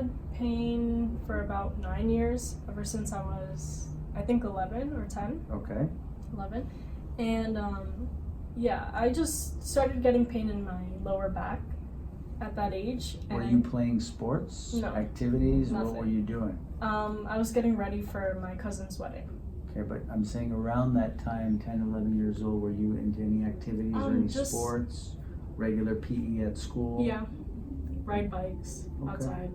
had pain for about 9 years, ever since I was, I think, 11 or 10. Okay. 11. And yeah, I just started getting pain in my lower back at that age. Were you playing sports? No. Activities? Nothing. What were you doing? I was getting ready for my cousin's wedding. Okay, but I'm saying around that time, 10, 11 years old, were you into any activities or any sports? Regular PE at school? Yeah. Ride bikes outside.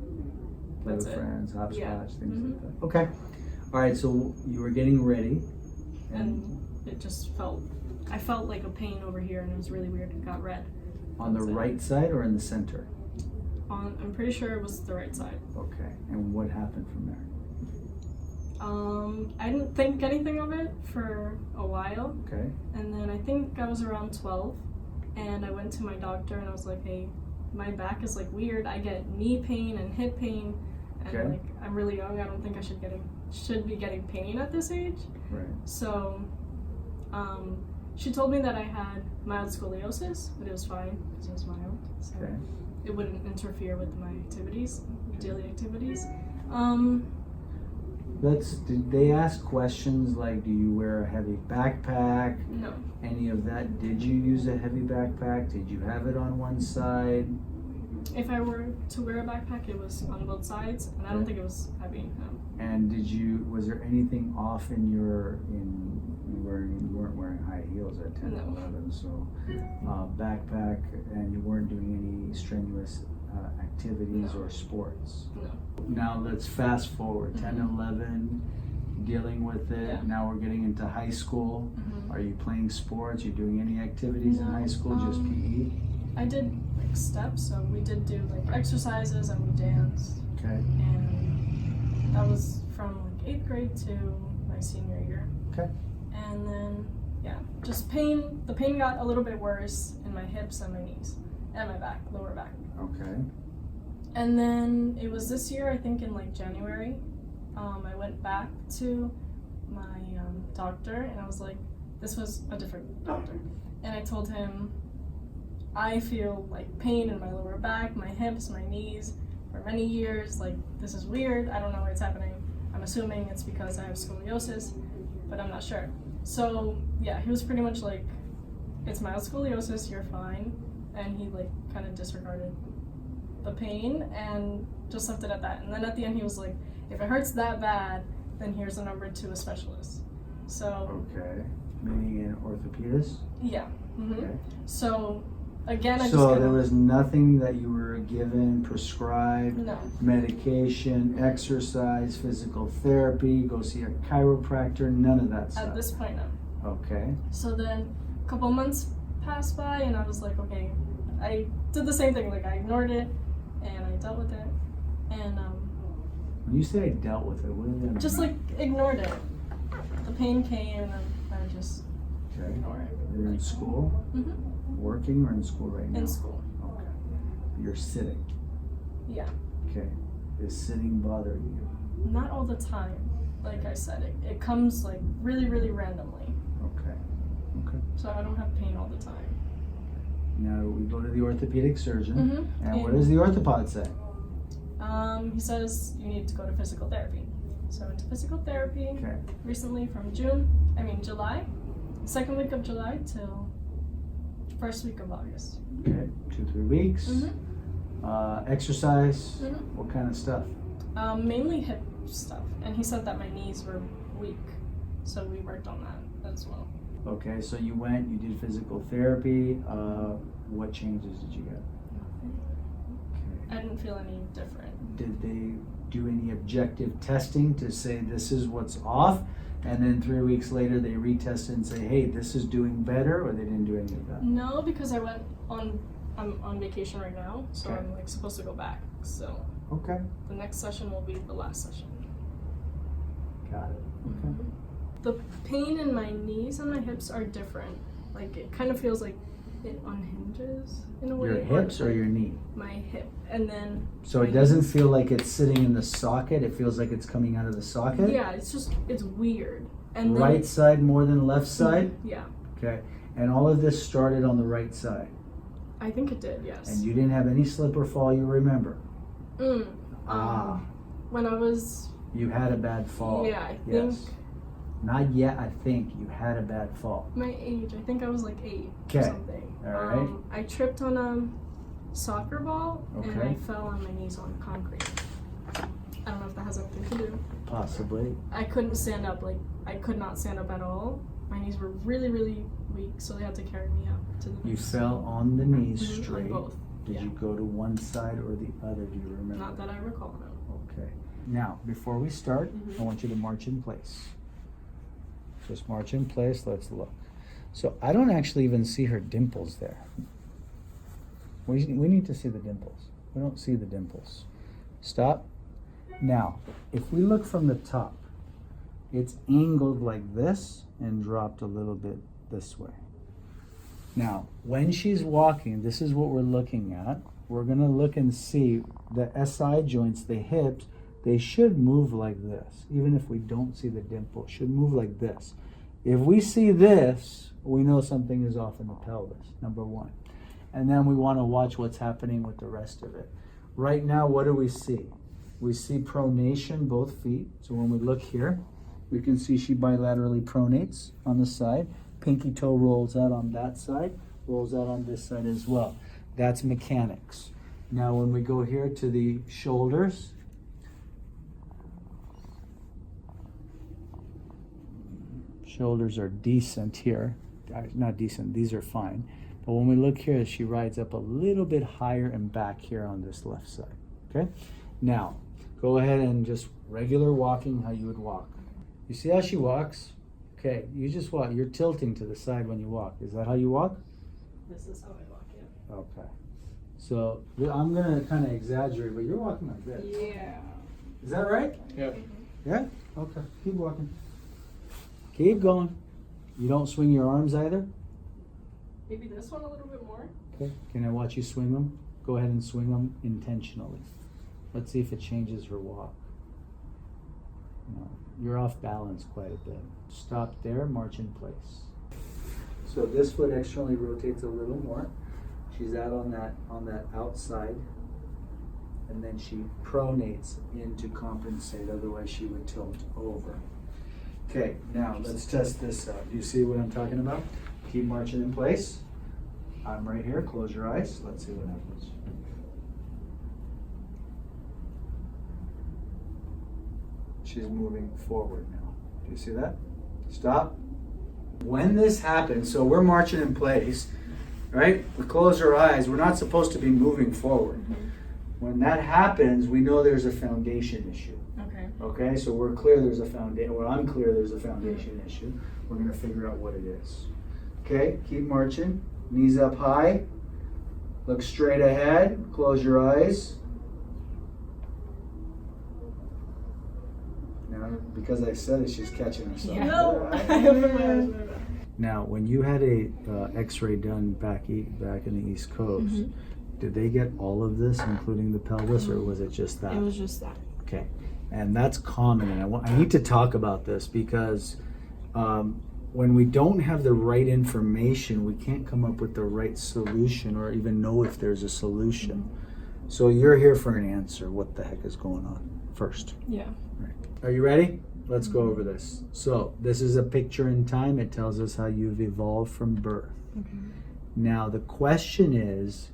Play That's with it. friends, hopscotch, Yeah. things like that. Okay. All right, so you were getting ready. And it just I felt like a pain over here, and it was really weird. It got red. On the right side or in the center? I'm pretty sure it was the right side. Okay, and what happened from there? I didn't think anything of it for a while. Okay. And then I think I was around 12, and I went to my doctor, and I was like, hey, my back is like weird. I get knee pain and hip pain, and like I'm really young. I don't think I should be getting pain at this age. Right. So she told me that I had mild scoliosis, but it was fine because it was mild. So it wouldn't interfere with my activities, daily activities. Did they ask questions like, do you wear a heavy backpack? No. Any of that? Did you use a heavy backpack? Did you have it on one side? If I were to wear a backpack, it was on both sides, and I don't think it was heavy. No. And was there anything off in you weren't wearing high heels at 10 or 11, so backpack, and you weren't doing any strenuous activities or sports? No. Now let's fast forward, 10, 11, dealing with it. Yeah. Now we're getting into high school. Are you playing sports? Are you doing any activities in high school, just PE? I did like steps, so we did do like exercises and we danced. Okay. And that was from like 8th grade to my senior year. Okay. And then, yeah, just pain. The pain got a little bit worse in my hips and my knees and my back, lower back. Okay. And then it was this year, I think in like January, I went back to my doctor, and I was like, this was a different doctor. And I told him, I feel like pain in my lower back, my hips, my knees for many years. Like, this is weird. I don't know what's happening. I'm assuming it's because I have scoliosis, but I'm not sure. So yeah, he was pretty much like, it's mild scoliosis, you're fine. And he like kind of disregarded the pain and just left it at that. And then at the end he was like, if it hurts that bad, then here's a number to a specialist. So okay, meaning an orthopedist? Yeah. Okay. So again, there was nothing that you were given, prescribed? No. Medication, exercise, physical therapy, go see a chiropractor, none of that stuff? At this point, no. Okay. So then a couple months passed by, and I was like, okay, I did the same thing. Like, I ignored it and I dealt with it. And when you say I dealt with it, what do you mean? just like ignored it. The pain came, and I just ignored it. You're in school? Working or in school right now? In school. Okay. You're sitting? Yeah. Okay. Is sitting bothering you? Not all the time. Like I said, it comes like really, really randomly. Okay. Okay. So I don't have pain all the time. Now we go to the orthopedic surgeon, and And what does the orthopod say? He says you need to go to physical therapy. So I went to physical therapy recently from July, 2nd week of July till 1st week of August. Okay, 2-3 weeks. Exercise, what kind of stuff? Mainly hip stuff. And he said that my knees were weak, so we worked on that as well. Okay, so you went, you did physical therapy. What changes did you get? I didn't feel any different. Did they do any objective testing to say this is what's off, and then 3 weeks later they retested and say, hey, this is doing better, or they didn't do any of that? No, because I'm on vacation right now, so I'm like supposed to go back. So the next session will be the last session. Got it. Okay. The pain in my knees and my hips are different. Like, it kind of feels like it unhinges in a way. Your hips or your knee? My hip, and then. So it doesn't feel like it's sitting in the socket. It feels like it's coming out of the socket. Yeah, it's weird. And right side more than left side. Yeah. Okay, and all of this started on the right side. I think it did. Yes. And you didn't have any slip or fall you remember. When I was... You had a bad fall. Yeah, I think... Yes. Not yet, I think. You had a bad fall. My age, I think I was like 8 or Okay. something. All right. I tripped on a soccer ball and Okay. I fell on my knees on concrete. I don't know if that has anything to do. Possibly. I couldn't stand up, like, I could not stand up at all. My knees were really, really weak, so they had to carry me up to the You nurse. fell on the knees Mhm, straight. on both. Did Yeah. you go to one side or the other? Do you remember? Not that I recall, no. Okay. Now, before we start, Mhm. I want you to march in place. Just march in place. Let's look. So I don't actually even see her dimples there. We need to see the dimples. We don't see the dimples. Stop. Now, if we look from the top, it's angled like this and dropped a little bit this way. Now, when she's walking, this is what we're looking at. We're going to look and see the SI joints, the hips, they should move like this. Even if we don't see the dimple, it should move like this. If we see this, we know something is off in the pelvis, number one. And then we want to watch what's happening with the rest of it. Right now, what do we see? We see pronation, both feet. So when we look here, we can see she bilaterally pronates on the side. Pinky toe rolls out on that side, rolls out on this side as well. That's mechanics. Now when we go here to the shoulders, shoulders are decent here. Not decent, these are fine. But when we look here, she rides up a little bit higher and back here on this left side, okay? Now, go ahead and just regular walking how you would walk. You see how she walks? Okay, you just walk. You're tilting to the side when you walk. Is that how you walk? This is how I walk, yeah. Okay. So I'm gonna kind of exaggerate, but you're walking like this. Yeah. Is that right? Yeah. Yeah? Okay. Keep walking. Keep going. You don't swing your arms either? Maybe this one a little bit more. Okay. Can I watch you swing them? Go ahead and swing them intentionally. Let's see if it changes her walk. No. You're off balance quite a bit. Stop there, march in place. So this foot externally rotates a little more. She's out on that outside, and then she pronates in to compensate, otherwise she would tilt over. Okay, now let's test this out. Do you see what I'm talking about? Keep marching in place. I'm right here, close your eyes. Let's see what happens. She's moving forward now. Do you see that? Stop. When this happens, so we're marching in place, right? We close our eyes. We're not supposed to be moving forward. When that happens, we know there's a foundation issue. Okay. Okay, so we're clear there's a foundation, well, I'm clear there's a foundation issue. We're gonna figure out what it is. Okay, keep marching. Knees up high. Look straight ahead. Close your eyes. Now, because I said it, she's catching herself. Yeah. No. Now, when you had a X-ray done back in the East Coast, did they get all of this, including the pelvis, or was it just that? It was just that. Okay, and that's common, and I need to talk about this because when we don't have the right information, we can't come up with the right solution or even know if there's a solution. So you're here for an answer. What the heck is going on first? Yeah. Right. Are you ready? Let's go over this. So this is a picture in time. It tells us how you've evolved from birth. Okay. Now the question is,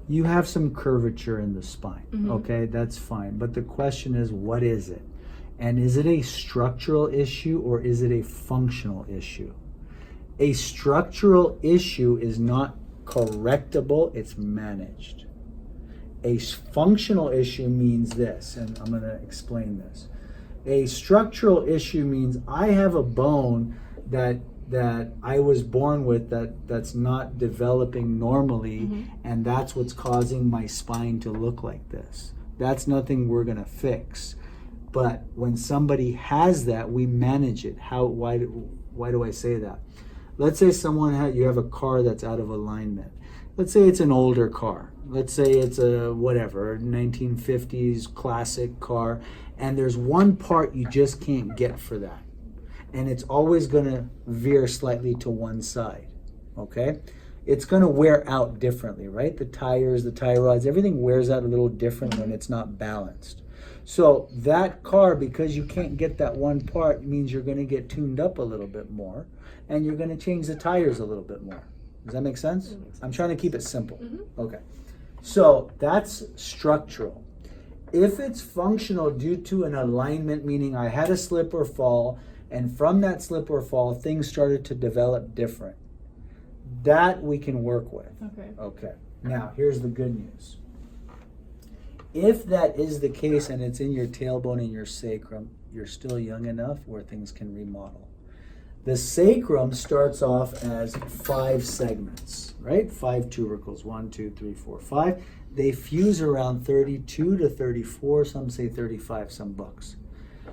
you have some curvature in the spine. Okay, that's fine. But the question is, what is it? And is it a structural issue or is it a functional issue? A structural issue is not correctable, it's managed. A functional issue means this, and I'm going to explain this. A structural issue means I have a bone that I was born with that's not developing normally, and that's what's causing my spine to look like this. That's nothing we're going to fix. But when somebody has that, we manage it. Why do I say that? Let's say you have a car that's out of alignment. Let's say it's an older car. Let's say it's a 1950s classic car, and there's one part you just can't get for that. And it's always going to veer slightly to one side, okay? It's going to wear out differently, right? The tires, the tie rods, everything wears out a little different when it's not balanced. So that car, because you can't get that one part, means you're going to get tuned up a little bit more, and you're going to change the tires a little bit more. Does that make sense? That makes sense. I'm trying to keep it simple. Mm-hmm. Okay. So that's structural. If it's functional due to an alignment, meaning I had a slip or fall, and from that slip or fall, things started to develop different, that we can work with. Okay. Okay. Now, here's the good news. If that is the case and it's in your tailbone and your sacrum, you're still young enough where things can remodel. The sacrum starts off as 5 segments, right? 5 tubercles, 1, 2, 3, 4, 5. They fuse around 32 to 34, some say 35, some books.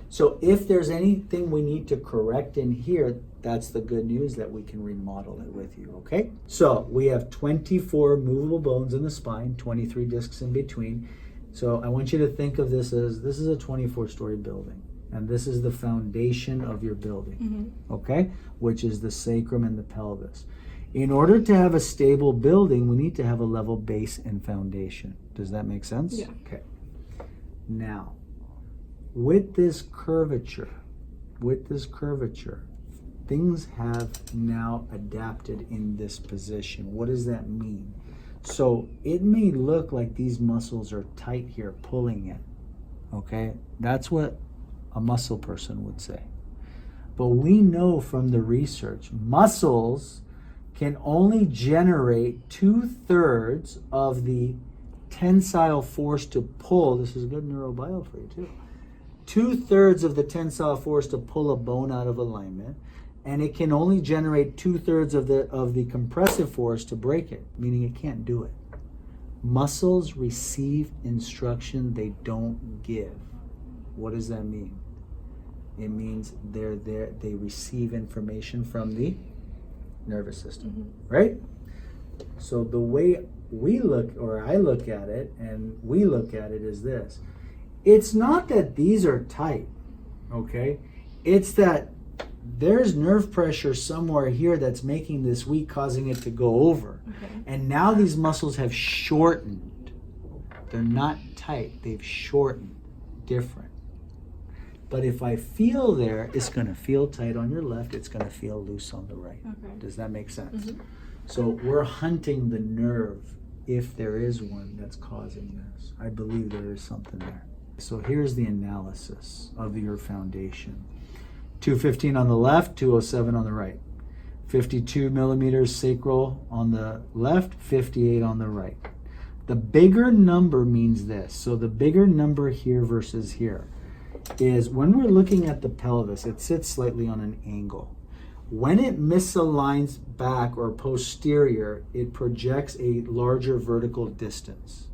So if there's anything we need to correct in here, that's the good news, that we can remodel it with you, okay? So we have 24 movable bones in the spine, 23 discs in between. So I want you to think of this as, this is a 24-story building, and this is the foundation of your building, okay? Which is the sacrum and the pelvis. In order to have a stable building, we need to have a level base and foundation. Does that make sense? Yeah. Okay. Now, with this curvature, things have now adapted in this position. What does that mean? So it may look like these muscles are tight here, pulling it, okay? That's what a muscle person would say. But we know from the research, muscles can only generate 2/3 of the tensile force to pull. This is good neurobio for you too. 2/3 of the tensile force to pull a bone out of alignment, and it can only generate 2/3 of the compressive force to break it, meaning it can't do it. Muscles receive instruction, they don't give. What does that mean? It means they're there, they receive information from the nervous system, right? So the way we look, or I look at it, and we look at it, is this. It's not that these are tight, okay? It's that there's nerve pressure somewhere here that's making this weak, causing it to go over. Okay. And now these muscles have shortened. They're not tight, they've shortened. Different. But if I feel there, it's going to feel tight on your left, it's going to feel loose on the right. Okay. Does that make sense? So we're hunting the nerve, if there is one, that's causing this. I believe there is something there. So here's the analysis of your foundation. 215 on the left, 207 on the right. 52 millimeters sacral on the left, 58 on the right. The bigger number means this. So the bigger number here versus here is when we're looking at the pelvis, it sits slightly on an angle. When it misaligns back or posterior, it projects a larger vertical distance.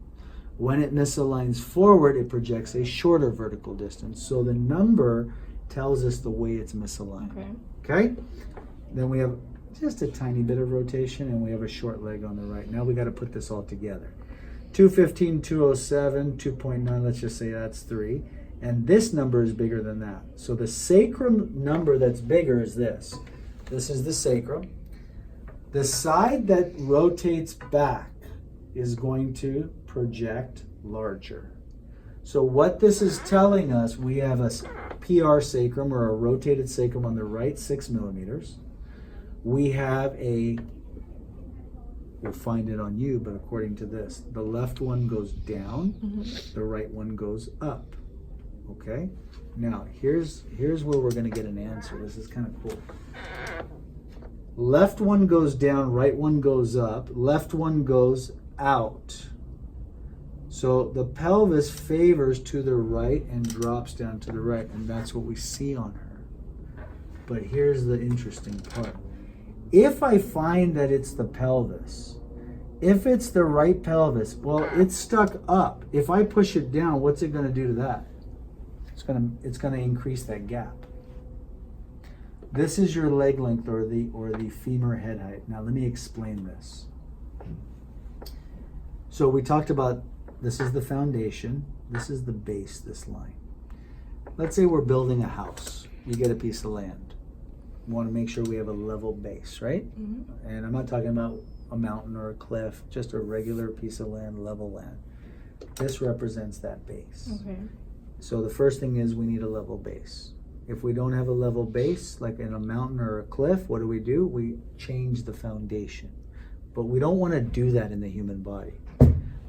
When it misaligns forward, it projects a shorter vertical distance. So the number tells us the way it's misaligned. Okay? Then we have just a tiny bit of rotation, and we have a short leg on the right. Now we got to put this all together. 215, 207, 2.9, let's just say that's 3. And this number is bigger than that. So the sacrum number that's bigger is this. This is the sacrum. The side that rotates back is going to project larger. So what this is telling us, we have a PR sacrum, or a rotated sacrum on the right, 6 millimeters. We have a, we'll find it on you, but according to this, the left one goes down, the right one goes up. Okay? Now, here's where we're going to get an answer. This is kind of cool. Left one goes down, right one goes up, left one goes out. So the pelvis favors to the right and drops down to the right, and that's what we see on her. But here's the interesting part. If I find that it's the pelvis, if it's the right pelvis, well, it's stuck up. If I push it down, what's it going to do to that? It's going to increase that gap. This is your leg length, or the femur head height. Now let me explain this. So we talked about, this is the foundation, this is the base, this line. Let's say we're building a house. You get a piece of land. We want to make sure we have a level base, right? And I'm not talking about a mountain or a cliff, just a regular piece of land, level land. This represents that base. Okay. So the first thing is we need a level base. If we don't have a level base, like in a mountain or a cliff, what do? We change the foundation. But we don't want to do that in the human body.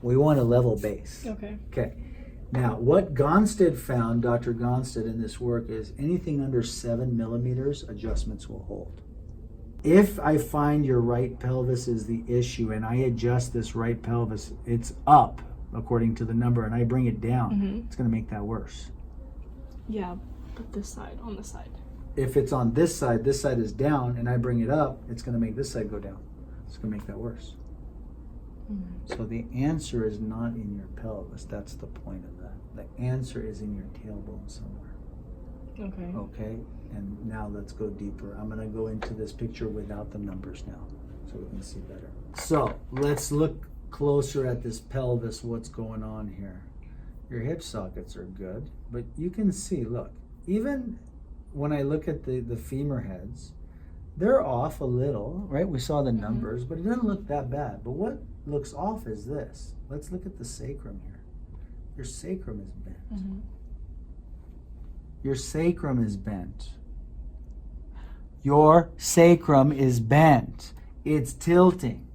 We want a level base. Okay. Okay. Now, what Gonstead found, Dr. Gonstead, in this work is anything under 7 millimeters, adjustments will hold. If I find your right pelvis is the issue and I adjust this right pelvis, it's up according to the number, and I bring it down, it's going to make that worse. Yeah, but this side, on the side. If it's on this side is down, and I bring it up, it's going to make this side go down. It's going to make that worse. So the answer is not in your pelvis. That's the point of that. The answer is in your tailbone somewhere. Okay. Okay? And now let's go deeper. I'm going to go into this picture without the numbers now so we can see better. So let's look closer at this pelvis, what's going on here. Your hip sockets are good, but you can see, look, even when I look at the femur heads, they're off a little, right? We saw the numbers, but it doesn't look that bad. But what looks off is this. Let's look at the sacrum here. Your sacrum is bent. Your sacrum is bent. Your sacrum is bent. It's tilting.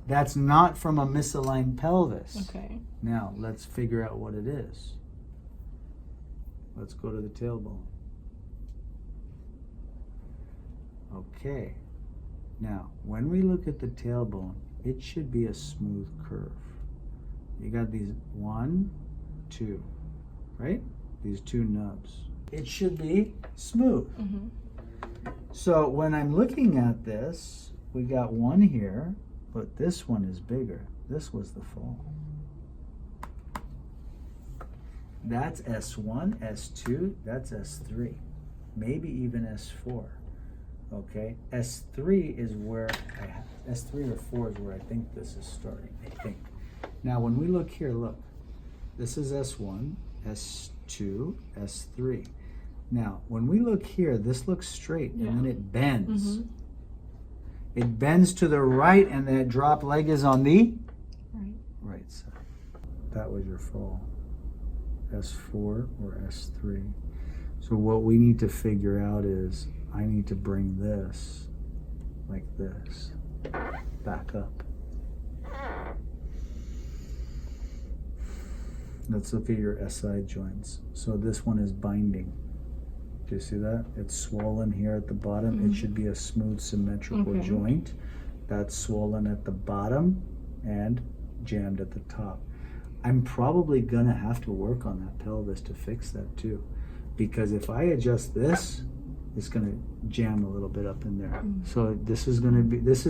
That's not from a misaligned pelvis. Okay. Now, let's figure out what it is. Let's go to the tailbone. Okay. Now, when we look at the tailbone, it should be a smooth curve. You got these 1, 2, right? These 2 nubs. It should be smooth. So when I'm looking at this, we got one here, but this one is bigger. This was the fall. That's S1, S2, that's S3, maybe even S4. Okay, S3 is where I have, S3 or 4 is where I think this is starting, I think. Now when we look here, look, this is S1, S2, S3. Now when we look here, this looks straight and then it bends. It bends to the right and that drop leg is on the right side. That was your fall, S4 or S3. So what we need to figure out is I need to bring this like this back up. Let's look at your SI joints. So this one is binding. Do you see that? It's swollen here at the bottom. It should be a smooth, symmetrical joint. That's swollen at the bottom and jammed at the top. I'm probably gonna have to work on that pelvis to fix that too. Because if I adjust this, it's gonna jam a little bit up in there. So this is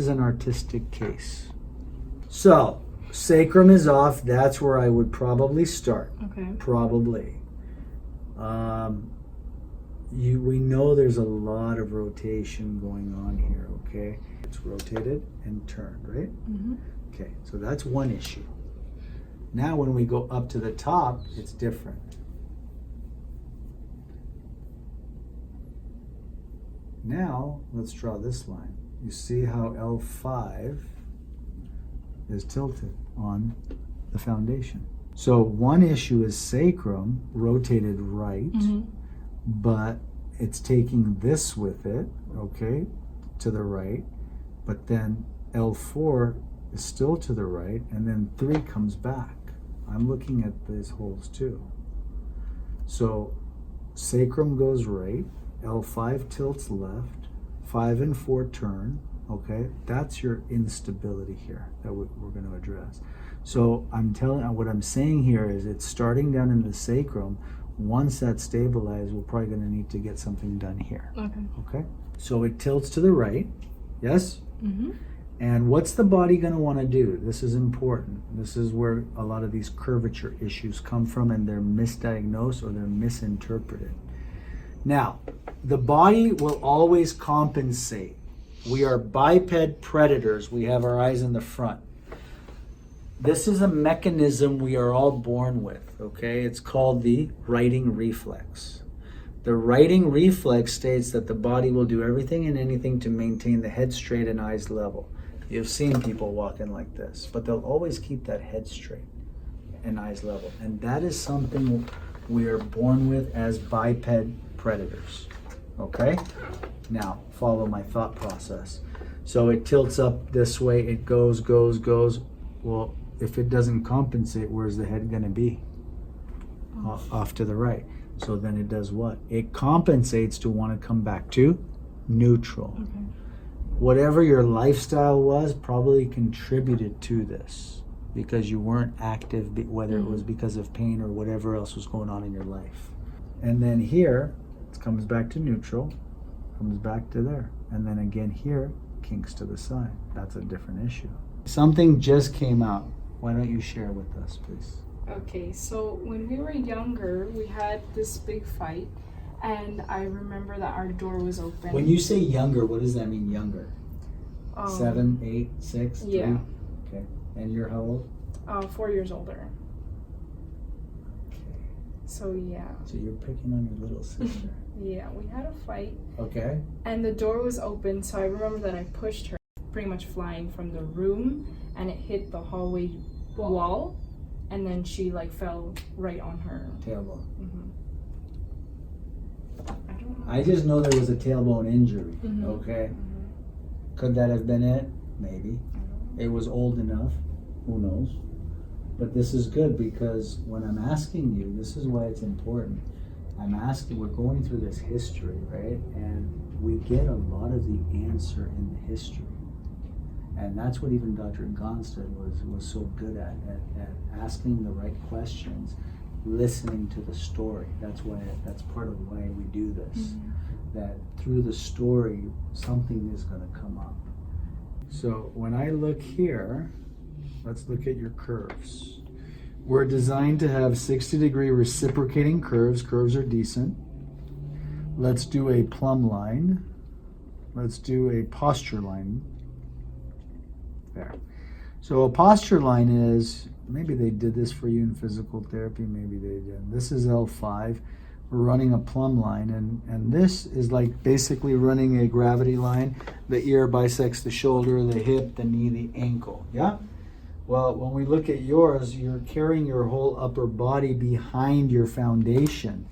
an artistic case. So sacrum is off. That's where I would probably start. Okay. Probably. We know there's a lot of rotation going on here, okay? It's rotated and turned, right? Okay, so that's one issue. Now when we go up to the top, it's different. Now, let's draw this line. You see how L5 is tilted on the foundation. So one issue is sacrum rotated right, but it's taking this with it, okay, to the right, but then L4 is still to the right, and then 3 comes back. I'm looking at these holes too. So sacrum goes right, L5 tilts left, 5 and 4 turn, okay? That's your instability here that we're going to address. So what I'm saying here is it's starting down in the sacrum. Once that's stabilized, we're probably going to need to get something done here. Okay? So it tilts to the right, yes? And what's the body going to want to do? This is important. This is where a lot of these curvature issues come from, and they're misdiagnosed or they're misinterpreted. Now, the body will always compensate. We are biped predators. We have our eyes in the front. This is a mechanism we are all born with, okay? It's called the righting reflex. The righting reflex states that the body will do everything and anything to maintain the head straight and eyes level. You've seen people walking like this, but they'll always keep that head straight and eyes level. And that is something we are born with as biped predators. Okay? Now, follow my thought process. So it tilts up this way, it goes. Well, if it doesn't compensate, where's the head gonna be? Off to the right. So then it does what? It compensates to want to come back to neutral. Okay. Whatever your lifestyle was probably contributed to this because you weren't active, whether it was because of pain or whatever else was going on in your life. And then here, it comes back to neutral, comes back to there. And then again here, kinks to the side. That's a different issue. Something just came out. Why don't you share with us, please? Okay, so when we were younger, we had this big fight, and I remember that our door was open. When you say younger, what does that mean, younger? 7, 8, 6, 3? Yeah. Okay. And you're how old? 4 years older. Okay. So yeah. So you're picking on your little sister. Yeah, we had a fight. Okay. And the door was open, so I remember that I pushed her, pretty much flying from the room, and it hit the hallway wall, and then she like fell right on her Tailbone. I don't know. I just know there was a tailbone injury. Mhm. Okay. Could that have been it? Maybe. It was old enough. Who knows? But this is good because when I'm asking you, this is why it's important. I'm asking, we're going through this history, right? And we get a lot of the answer in the history. And that's what even Dr. Gonstead was so good at asking the right questions, listening to the story. That's part of why we do this. That through the story, something is going to come up. So when I look here, let's look at your curves. We're designed to have 60-degree reciprocating curves. Curves are decent. Let's do a plumb line. Let's do a posture line. There. So a posture line is, maybe they did this for you in physical therapy, maybe they didn't. This is L5. We're running a plumb line, and this is like basically running a gravity line. The ear bisects the shoulder, the hip, the knee, the ankle. Yeah? Well, when we look at yours, you're carrying your whole upper body behind your foundation.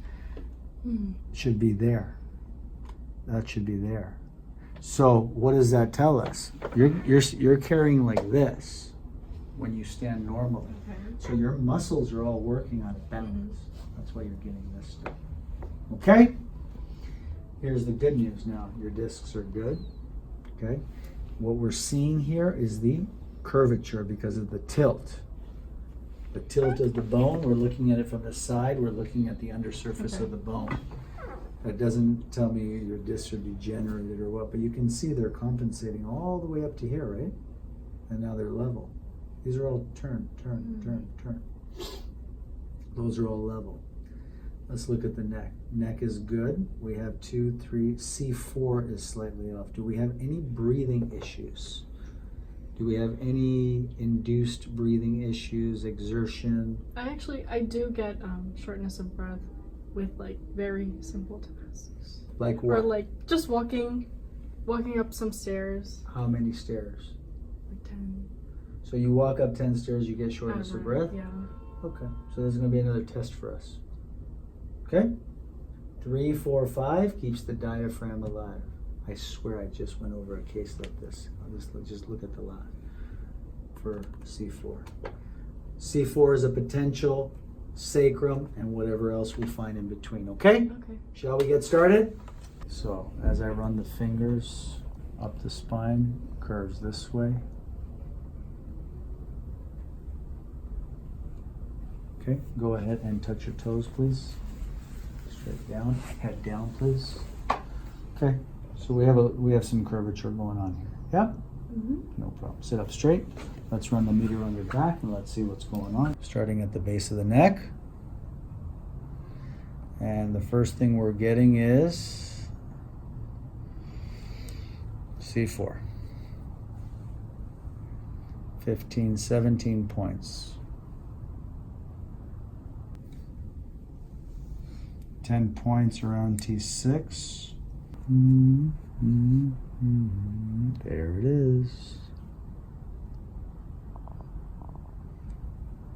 Should be there. That should be there. So what does that tell us? You're carrying like this when you stand normally. Okay. So your muscles are all working on balance. That's why you're getting this stuff. Okay? Here's the good news now. Your discs are good. Okay? What we're seeing here is the curvature because of the tilt. The tilt of the bone, we're looking at it from the side, we're looking at the undersurface of the bone. That doesn't tell me your discs are degenerated or what, but you can see they're compensating all the way up to here, right? And now they're level. These are all turn. Those are all level. Let's look at the neck. Neck is good. We have 2, 3, C4 is slightly off. Do we have any breathing issues? Do we have any induced breathing issues, exertion? I do get shortness of breath with like very simple tasks. Like what? Or like just walking up some stairs. How many stairs? Like 10. So you walk up 10 stairs, you get shortness of breath? Yeah. Okay, so this is going to be another test for us. Okay? 3, 4, 5 keeps the diaphragm alive. I swear I just went over a case like this. I'll just look at the lab for C4. C4 is a potential sacrum and whatever else we find in between, okay? Okay. Shall we get started? So as I run the fingers up the spine, curves this way. Okay, go ahead and touch your toes, please. Straight down, head down, please. Okay, so we have some curvature going on here. Yeah? No problem. Sit up straight. Let's run the meter on your back and let's see what's going on. Starting at the base of the neck. And the first thing we're getting is C4. 15, 17 points. 10 points around T6. There it is.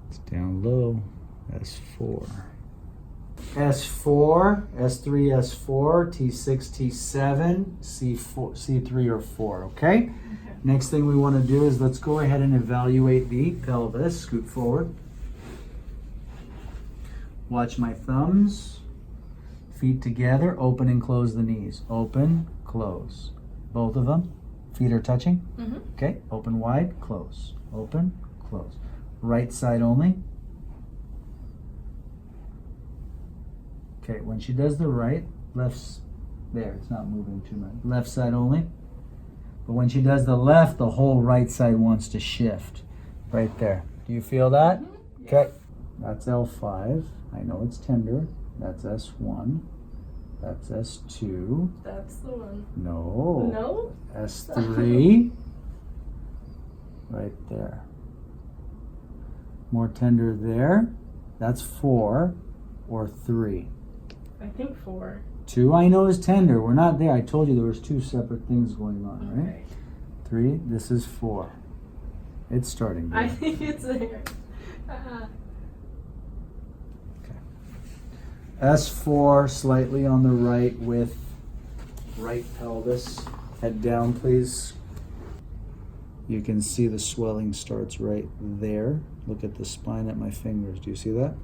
It's down low. S4. S4, S3, S4, T6, T7, C4, C3 or 4, okay? Next thing we want to do is let's go ahead and evaluate the pelvis. Scoot forward. Watch my thumbs. Feet together, open and close the knees. Open, close. Both of them. Feet are touching. Okay, open wide, close. Open, close. Right side only. Okay, when she does the right, left's there, it's not moving too much. Left side only. But when she does the left, the whole right side wants to shift. Right there. Do you feel that? Okay. That's L5. I know it's tender. That's S1. That's S2. That's the one. No. No? S3. Right there. More tender there. That's 4 or 3. I think 4. 2 I know is tender. We're not there. I told you there was 2 separate things going on, right? Okay. 3. This is 4. It's starting there. I think it's there. S4 slightly on the right with right pelvis. Head down, please. You can see the swelling starts right there. Look at the spine at my fingers. Do you see that?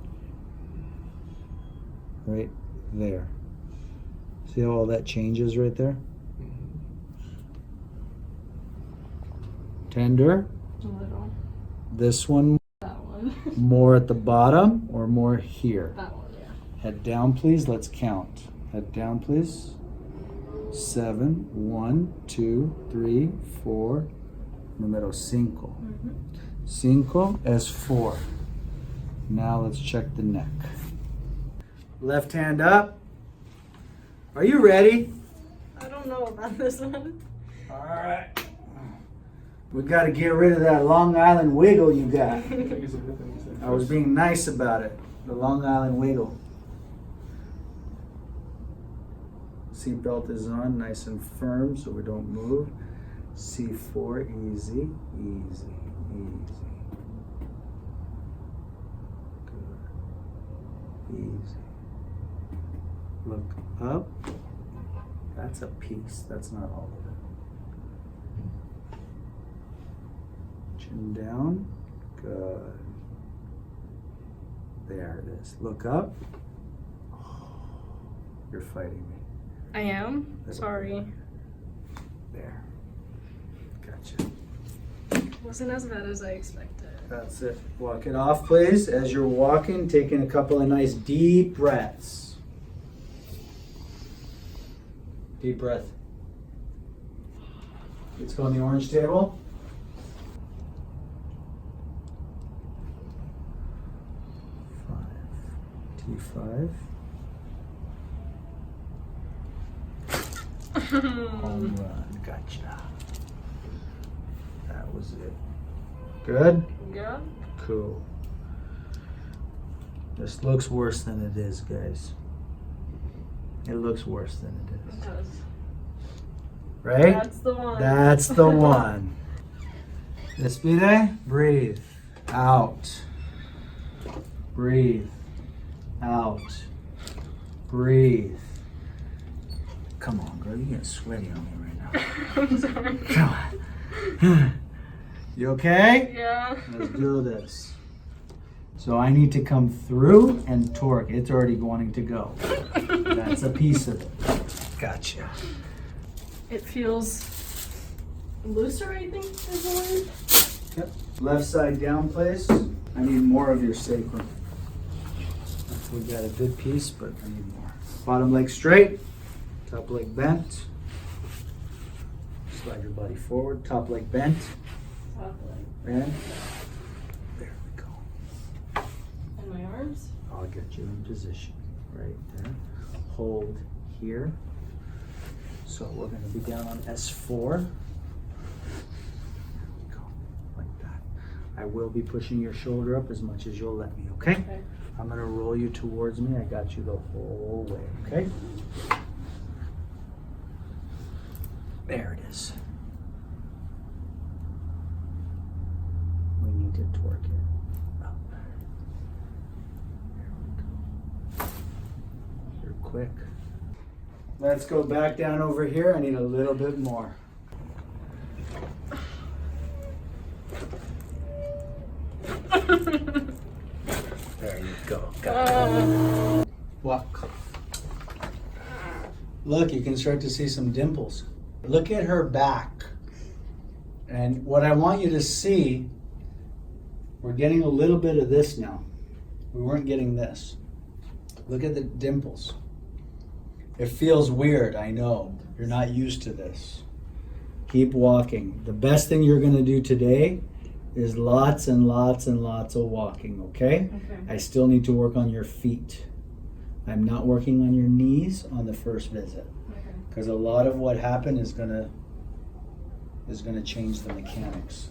Right there. See how all that changes right there? Tender. A little. This one That one. more at the bottom or more here? That one, yeah. Head down, please. Let's count. Head down, please. 7. 1, 2, 3, 4. Número 5. 5 es 4. Now let's check the neck. Left hand up. Are you ready? I don't know about this one. All right. We got to get rid of that Long Island wiggle you got. I was being nice about it. The Long Island wiggle. Seatbelt is on, nice and firm so we don't move. C4, easy, easy, easy. Good. Easy. Look up. That's a piece. That's not all of it. Chin down. Good. There it is. Look up. You're fighting me. I am? Sorry. There. Gotcha. Wasn't as bad as I expected. That's it. Walk it off, please. As you're walking, taking a couple of nice deep breaths. Deep breath. Let's go on the orange table. T5. Home run. Gotcha. That was it. Good? Yeah. Cool. This looks worse than it is, guys. It looks worse than it is. It does. Right? That's the one. That's the one. Despide. Breathe. Out. Breathe. Out. Breathe. Come on, girl. You're getting sweaty on me right now. I'm sorry. Come on. You okay? Yeah. Let's do this. So I need to come through and torque. It's already wanting to go. That's a piece of it. Gotcha. It feels looser, I think is the word. Yep. Left side down, please. I need more of your sacrum. We got a good piece, but I need more. Bottom leg straight. Top leg bent. Slide your body forward. Top leg bent. Top leg. Bend. There we go. And my arms? I'll get you in position right there. Hold here. So we're going to be down on S4. There we go. Like that. I will be pushing your shoulder up as much as you'll let me, okay? Okay. I'm going to roll you towards me. I got you the whole way, okay? There it is. We need to torque it up. There we go. quick. Let's go back down over here. I need a little bit more. There you go. Walk. Look, you can start to see some dimples. Look at her back. And what I want you to see, we're getting a little bit of this now. We weren't getting this. Look at the dimples. It feels weird, I know. You're not used to this. Keep walking. The best thing you're gonna do today is lots and lots and lots of walking, okay? I still need to work on your feet. I'm not working on your knees on the first visit. Because a lot of what happened is gonna change the mechanics.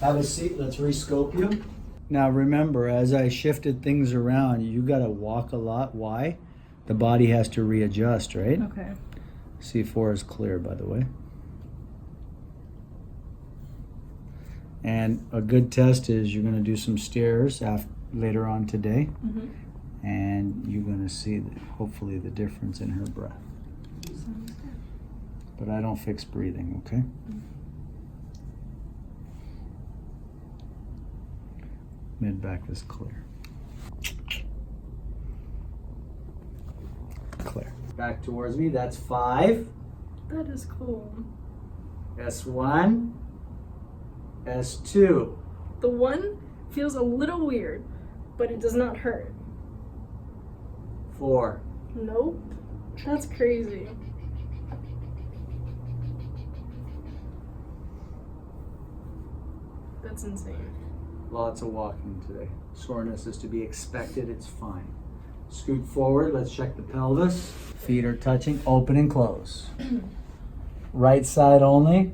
Have a seat, let's rescope you. Now remember, as I shifted things around, you gotta walk a lot. Why? The body has to readjust, right? Okay. C4 is clear, by the way. And a good test is you're gonna do some stairs later on today. And you're gonna see, hopefully, the difference in her breath. But I don't fix breathing, okay? Mid-back is clear. Clear. Back towards me, that's 5. That is cool. S1, S2. The one feels a little weird, but it does not hurt. 4. Nope. That's crazy. That's insane. Lots of walking today. Soreness is to be expected, it's fine. Scoot forward, let's check the pelvis. Feet are touching, open and close. Right side only.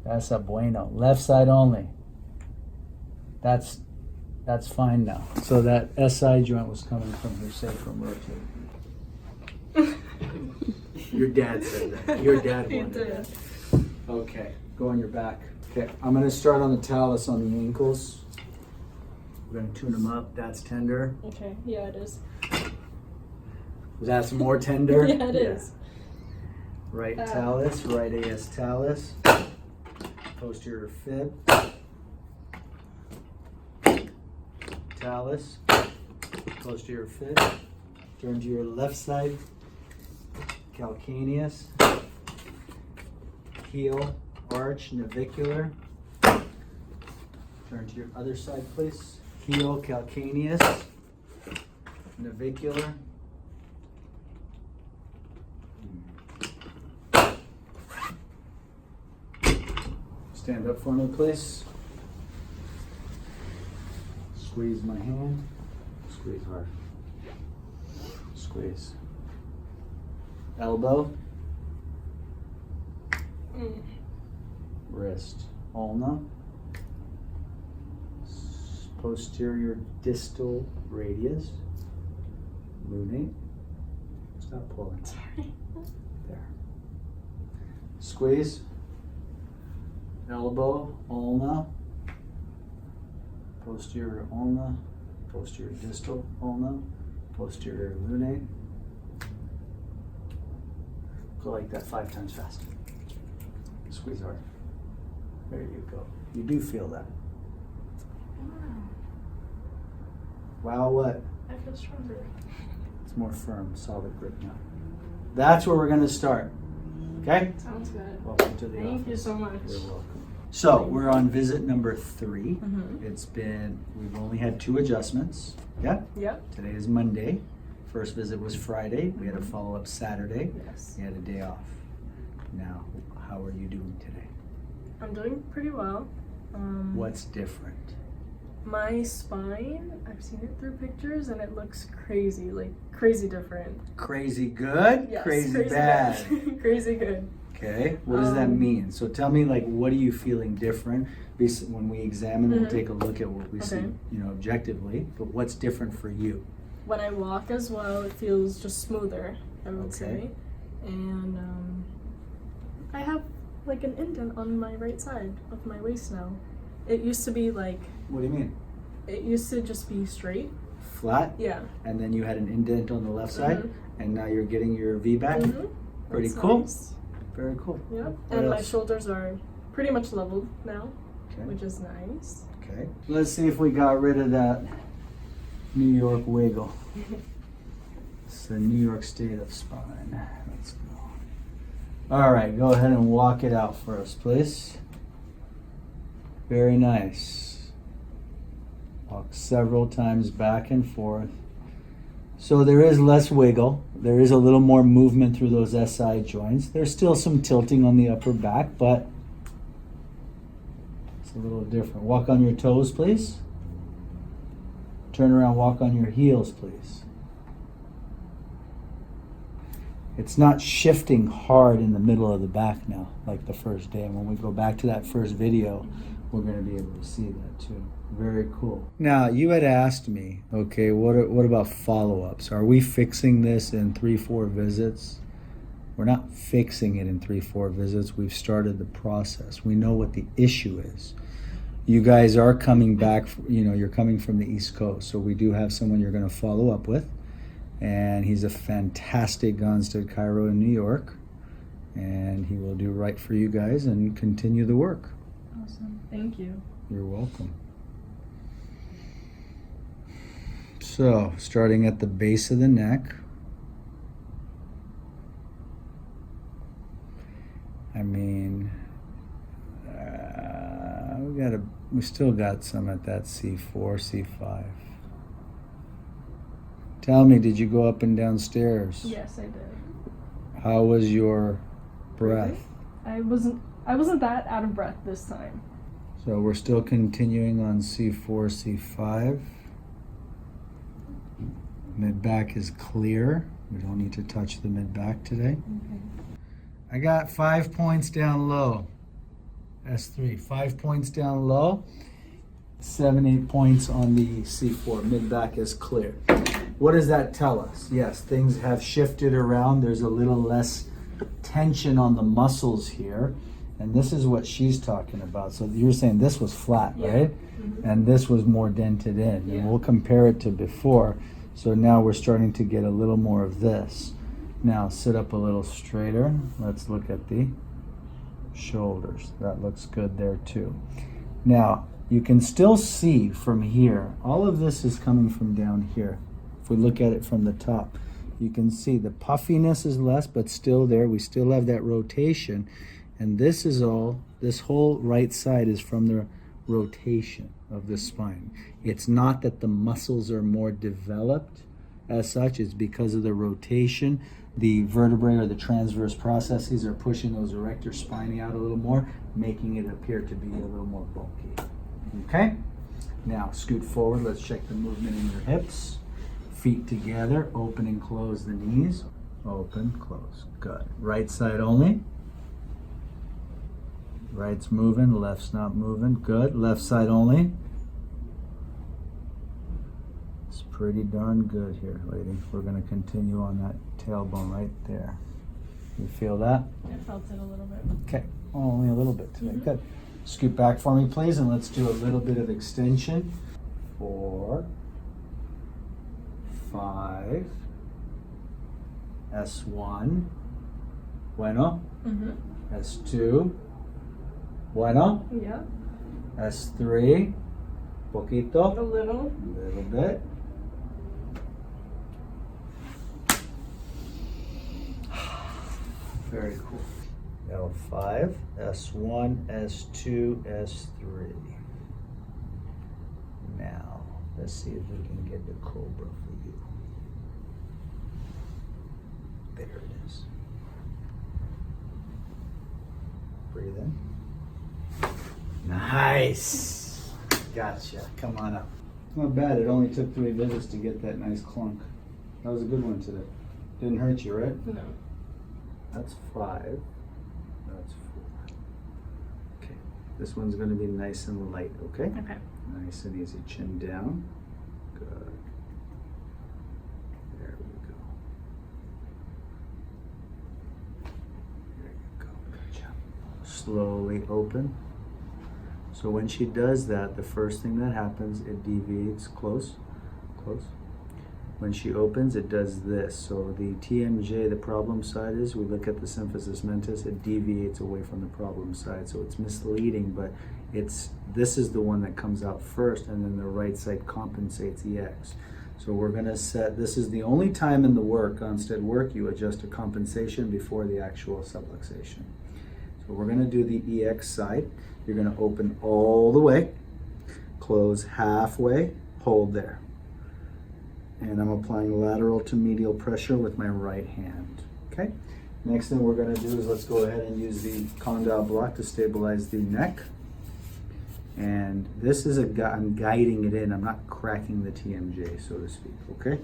That's a bueno. Left side only. That's fine now. So that SI joint was coming from your sacrum rotating. Your dad said that. Your dad wanted that. Okay, go on your back. Okay, I'm gonna start on the talus on the ankles. We're gonna tune them up. That's tender. Okay, yeah, it is. That's more tender. Yeah, it is. Right talus, right AS talus. Posterior fib. Talus. Posterior fib. Turn to your left side. Calcaneus. Heel, arch, navicular. Turn to your other side, please. Heel, calcaneus. Navicular. Stand up for me, please. Squeeze my hand. Squeeze hard. Squeeze. Elbow. Wrist. Ulna. Posterior distal radius. Lunate. Stop pulling. Sorry. There. Squeeze. Elbow, ulna, posterior ulna, posterior distal ulna, posterior lunate. Go like that 5 times fast. Squeeze hard. There you go. You do feel that. Wow, what? I feel stronger. It's more firm, solid grip now. That's where we're going to start. Okay? Sounds good. Welcome to the office. Thank you so much. You're welcome. So we're on visit number 3. Mm-hmm. We've only had 2 adjustments. Yeah? Yep. Today is Monday. First visit was Friday. We had a follow-up Saturday. Yes. We had a day off. Now, how are you doing today? I'm doing pretty well. What's different? My spine, I've seen it through pictures and it looks crazy, like crazy different. Crazy good? Yes, crazy bad? Crazy good. Okay, what does that mean? So tell me, like, what are you feeling different? When we examine, we'll take a look at what we see, objectively, but what's different for you? When I walk as well, it feels just smoother, I would say. And I have like an indent on my right side of my waist now. It used to be like... What do you mean? It used to just be straight flat, Yeah. and then you had an indent on the left side, and now you're getting your V back. Pretty That's cool. Nice. Very cool. Yep. What And my else? shoulders are pretty much leveled now, Okay. which is nice. Okay. Let's see if we got rid of that New York wiggle. It's the New York State of spine. Let's go. All right, go ahead and walk it out for us, please. Very nice. Walk several times back and forth. So there is less wiggle. There is a little more movement through those SI joints. There's still some tilting on the upper back, but it's a little different. Walk on your toes, please. Turn around, walk on your heels, please. It's not shifting hard in the middle of the back now, like the first day. And when we go back to that first video, we're going to be able to see that too. Very cool. Now, you had asked me, okay, what about follow-ups? Are we fixing this in 3-4 visits? We're not fixing it in 3-4 visits. We've started the process. We know what the issue is. You guys are coming back, you're coming from the East Coast, so we do have someone you're going to follow up with. And he's a fantastic Gonstead Chiro in New York. And he will do right for you guys and continue the work. Awesome. Thank you. You're welcome. So, starting at the base of the neck. I mean, we still got some at that C4, C5. Tell me, did you go up and down stairs? Yes, I did. How was your breath? I wasn't that out of breath this time. So we're still continuing on C4, C5. Mid-back is clear. We don't need to touch the mid-back today. Okay. I got 5 points down low. S3, 5 points down low. 7-8 points on the C4. Mid-back is clear. What does that tell us? Yes, things have shifted around. There's a little less tension on the muscles here. And this is what she's talking about. So you're saying this was flat, right? And this was more dented in. And we'll compare it to before. So now we're starting to get a little more of this. Now sit up a little straighter. Let's look at the shoulders. That looks good there too. Now, you can still see from here, all of this is coming from down here. If we look at it from the top, you can see the puffiness is less, but still there. We still have that rotation. And this is all, this whole right side is from the rotation of the spine. It's not that the muscles are more developed as such, it's because of the rotation. The vertebrae or the transverse processes are pushing those erector spinae out a little more, making it appear to be a little more bulky. Okay? Now scoot forward, let's check the movement in your hips. Feet together, open and close the knees. Open, close, good. Right side only. Right's moving, left's not moving, good. Left side only. It's pretty darn good here, lady. We're gonna continue on that tailbone right there. You feel that? I felt it a little bit. Okay, only a little bit today, good. Scoot back for me, please, and let's do a little bit of extension. 4, 5, S1, bueno, S2, bueno, Yeah. S3, poquito, A little. a little bit. Very cool. L5, S1, S2, S3. Now, let's see if we can get the cobra for you. There it is. Breathe in. Nice. Gotcha. Come on up. Not bad. It only took 3 visits to get that nice clunk. That was a good one today. Didn't hurt you, right? No. That's 5. That's 4. Okay. This one's going to be nice and light, okay? Okay. Nice and easy. Chin down. Good. There we go. There you go. Good job. Slowly open. So when she does that, the first thing that happens, it deviates close, close, When she opens, it does this. So the TMJ, the problem side is, we look at the symphysis mentis, it deviates away from the problem side. So it's misleading, but this is the one that comes out first, and then the right side compensates EX. So we're gonna set, this is the only time in the Gonstead work you adjust a compensation before the actual subluxation. So we're gonna do the EX side. You're gonna open all the way, close halfway, hold there. And I'm applying lateral to medial pressure with my right hand, okay? Next thing we're gonna do is let's go ahead and use the condyle block to stabilize the neck. And this is I'm guiding it in, I'm not cracking the TMJ, so to speak, okay?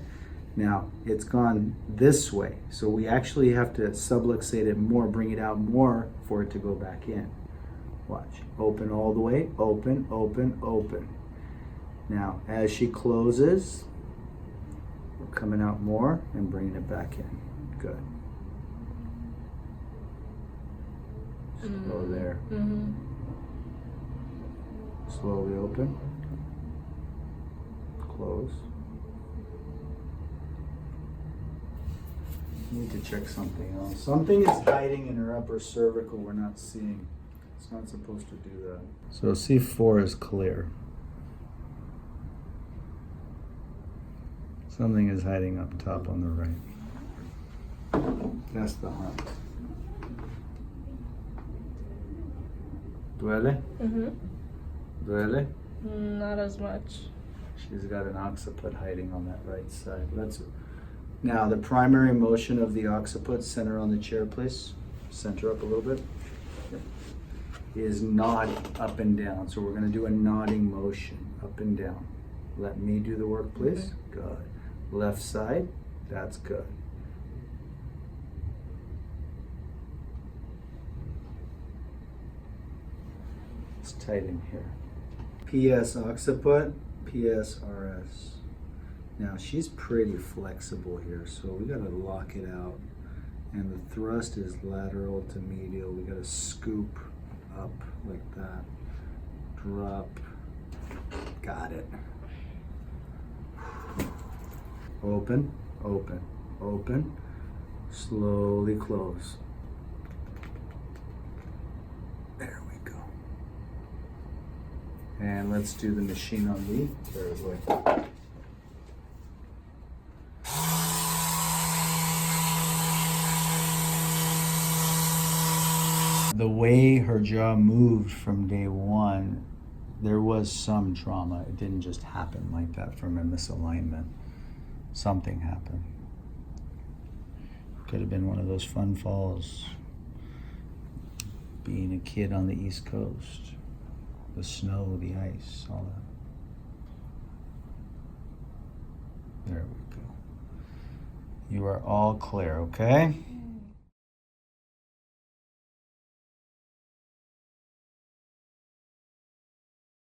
Now, it's gone this way, so we actually have to subluxate it more, bring it out more for it to go back in. Watch, open all the way, open, open, open. Now, as she closes, we're coming out more and bringing it back in. Good. Slow there. Slowly open. Close. Need to check something else. Something is hiding in her upper cervical we're not seeing. It's not supposed to do that. So C4 is clear. Something is hiding up top on the right. That's the hump. Duele? Duele? Not as much. She's got an occiput hiding on that right side. Now the primary motion of the occiput, center on the chair please. Center up a little bit. Is nod up and down. So we're going to do a nodding motion up and down. Let me do the work please. Good. Left side, that's good. It's tight in here. PS occiput, PS RS. Now she's pretty flexible here, so we gotta lock it out. And the thrust is lateral to medial. We gotta scoop up like that. Drop. Got it. Open, open, open. Slowly close. There we go. And let's do the machine on the third way. The way her jaw moved from day one, there was some trauma. It didn't just happen like that from a misalignment. Something happened. Could have been one of those fun falls. Being a kid on the East Coast. The snow, the ice, all that. There we go. You are all clear, okay?